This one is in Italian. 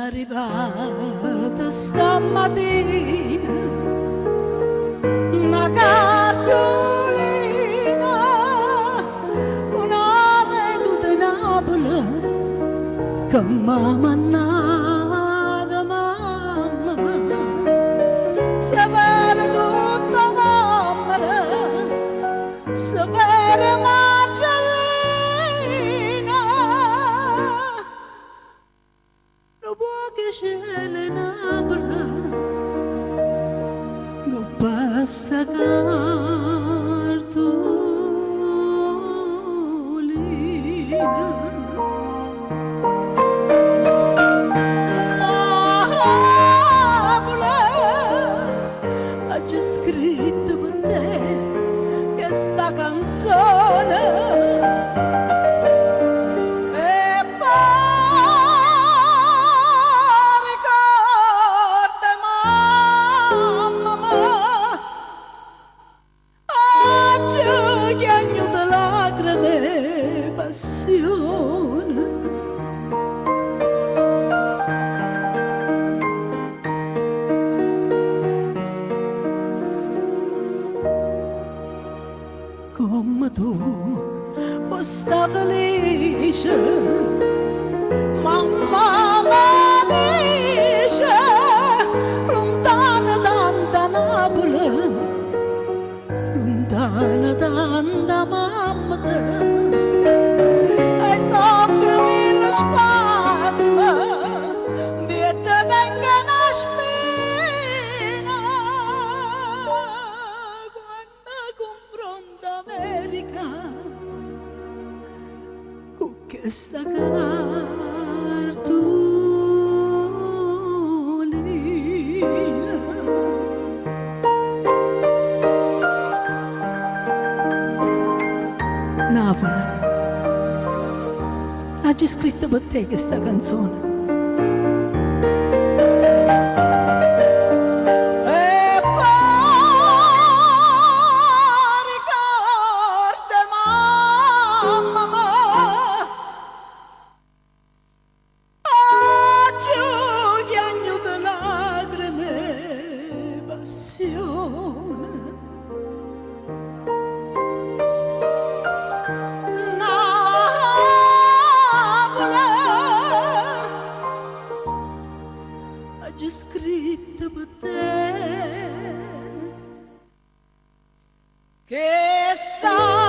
Arrivata stamattina una cartolina, una veduta in Napoli che m'ha mannata mamma, sapere tutta camera, sapere marcellina. Che c'è le Napoli, non basta cartolina. Napoli, ha già scritto per te questa canzone. Passione. Come tu puoi stare felice, mamma mi dice, lontana tanta Napoli, lontana tanta mamma te. Questa cartolina Napoli ha già scritto per te questa canzone. Già scritto per te che sta canzone